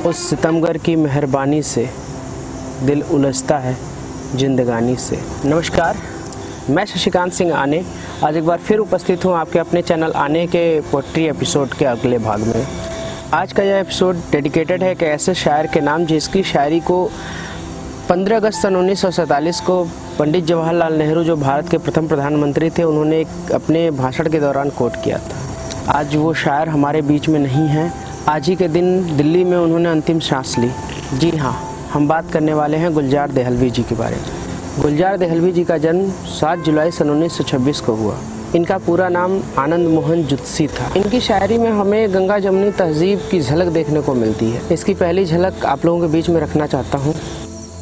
उस सितमगर की मेहरबानी से दिल उलझता है जिंदगानी से। नमस्कार, मैं शशिकांत सिंह आने आज एक बार फिर उपस्थित हूँ आपके अपने चैनल आने के पोट्री एपिसोड के अगले भाग में। आज का यह एपिसोड डेडिकेटेड है एक ऐसे शायर के नाम जिसकी शायरी को 15 अगस्त सन 1947 को पंडित जवाहरलाल नेहरू, जो भारत के प्रथम प्रधानमंत्री थे, उन्होंने अपने भाषण के दौरान कोट किया था। आज वो शायर हमारे बीच में नहीं हैं। आज ही के दिन दिल्ली में उन्होंने अंतिम सांस ली। जी हाँ, हम बात करने वाले हैं गुलजार देहलवी जी के बारे में। गुलजार देहलवी जी का जन्म 7 जुलाई सन 1926 को हुआ। इनका पूरा नाम आनंद मोहन जुत्सी था। इनकी शायरी में हमें गंगा जमुनी तहजीब की झलक देखने को मिलती है। इसकी पहली झलक आप लोगों के बीच में रखना चाहता हूँ।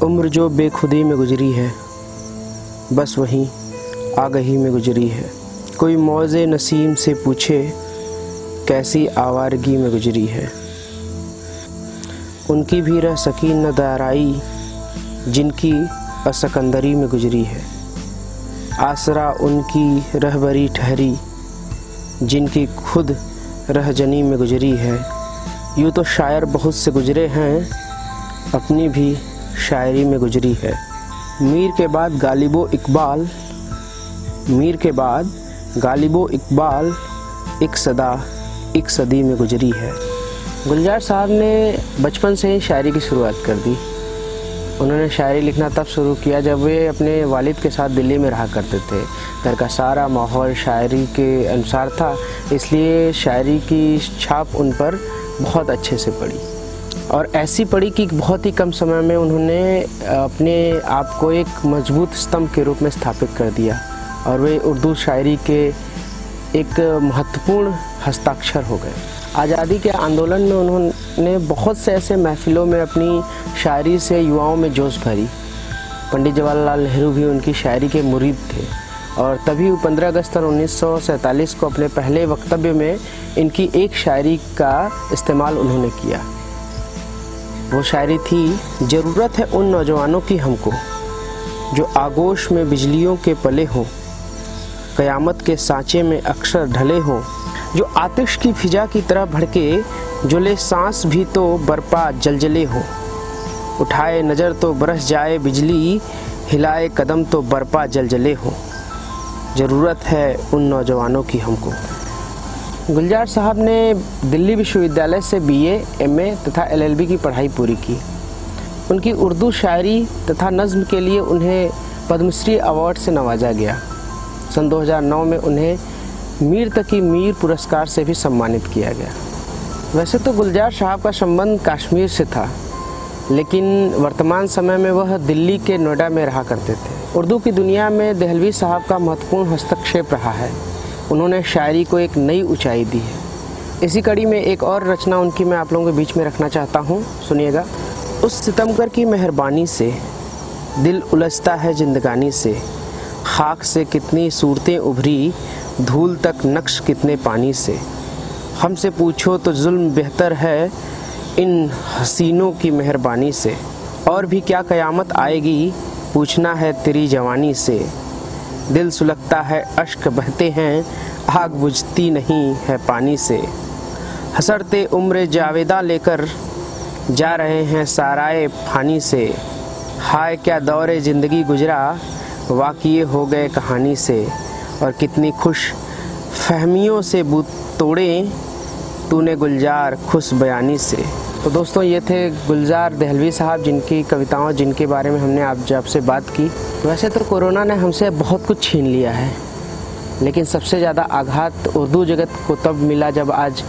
उम्र जो बेखुदी में गुजरी है, बस वहीं आगही में गुजरी है। कोई मौजे नसीम से पूछे, कैसी आवारगी में गुजरी है। उनकी भी रह सकी न दाराई, जिनकी असकंदरी में गुजरी है। आसरा उनकी रहबरी ठहरी, जिनकी खुद रहजनी में गुजरी है। यूँ तो शायर बहुत से गुजरे हैं, अपनी भी शायरी में गुजरी है। मीर के बाद गालिबो इकबाल, मीर के बाद गालिबो इकबाल, एक सदा एक सदी में गुजरी है। गुलजार साहब ने बचपन से ही शायरी की शुरुआत कर दी। उन्होंने शायरी लिखना तब शुरू किया जब वे अपने वालिद के साथ दिल्ली में रहा करते थे। घर का सारा माहौल शायरी के अनुसार था, इसलिए शायरी की छाप उन पर बहुत अच्छे से पड़ी और ऐसी पड़ी कि बहुत ही कम समय में उन्होंने अपने आप को एक मजबूत स्तंभ के रूप में स्थापित कर दिया और वे उर्दू शायरी के एक महत्वपूर्ण हस्ताक्षर हो गए। आज़ादी के आंदोलन में उन्होंने बहुत से ऐसे महफिलों में अपनी शायरी से युवाओं में जोश भरी। पंडित जवाहरलाल नेहरू भी उनकी शायरी के मुरीद थे और तभी 15 अगस्त 1947 को अपने पहले वक्तव्य में इनकी एक शायरी का इस्तेमाल उन्होंने किया। वो शायरी थी, ज़रूरत है उन नौजवानों की हमको जो आगोश में बिजलियों के पले हों, क़यामत के सांचे में अक्सर ढले हों, जो आतिश की फिजा की तरह भड़के, जो ले सांस भी तो बरपा जलजले हो। उठाए नज़र तो बरस जाए बिजली, हिलाए कदम तो बरपा जलजले हो। ज़रूरत है उन नौजवानों की हमको। गुलजार साहब ने दिल्ली विश्वविद्यालय से BA, MA तथा LLB की पढ़ाई पूरी की। उनकी उर्दू शायरी तथा नज़्म के लिए उन्हें पद्मश्री अवार्ड से नवाजा गया। सन 2009 में उन्हें मीर तकी मीर पुरस्कार से भी सम्मानित किया गया। वैसे तो गुलजार साहब का संबंध कश्मीर से था, लेकिन वर्तमान समय में वह दिल्ली के नोएडा में रहा करते थे। उर्दू की दुनिया में देहलवी साहब का महत्वपूर्ण हस्तक्षेप रहा है। उन्होंने शायरी को एक नई ऊंचाई दी है। इसी कड़ी में एक और रचना उनकी मैं आप लोगों के बीच में रखना चाहता हूँ, सुनिएगा। उस सितमगर की मेहरबानी से दिल उलझता है जिंदगानी से। खाक से कितनी सूरतें उभरी, धूल तक नक्श कितने पानी से। हमसे पूछो तो जुल्म बेहतर है इन हसीनों की मेहरबानी से। और भी क्या क़यामत आएगी, पूछना है तेरी जवानी से। दिल सुलगता है अश्क बहते हैं, आग बुझती नहीं है पानी से। हसरते उम्र जावेदा लेकर जा रहे हैं साराए फानी से। हाय क्या दौरे ज़िंदगी गुजरा, वाक़िए हो गए कहानी से। और कितनी खुश फहमियों से बूत तोड़े तूने गुलजार खुश बयानी से। तो दोस्तों, ये थे गुलजार देहलवी साहब, जिनकी कविताओं जिनके बारे में हमने आपसे बात की। वैसे तो कोरोना ने हमसे बहुत कुछ छीन लिया है, लेकिन सबसे ज़्यादा आघात उर्दू जगत को तब मिला जब आज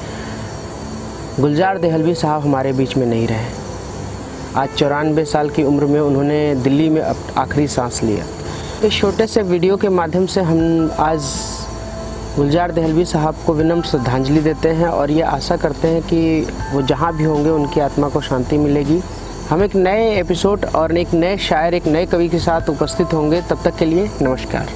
गुलजार देहलवी साहब हमारे बीच में नहीं रहे। आज 94 साल की उम्र में उन्होंने दिल्ली में आखिरी सांस लिया। इस छोटे से वीडियो के माध्यम से हम आज गुलजार देहलवी साहब को विनम्र श्रद्धांजलि देते हैं और ये आशा करते हैं कि वो जहाँ भी होंगे उनकी आत्मा को शांति मिलेगी। हम एक नए एपिसोड और एक नए शायर, एक नए कवि के साथ उपस्थित होंगे। तब तक के लिए नमस्कार।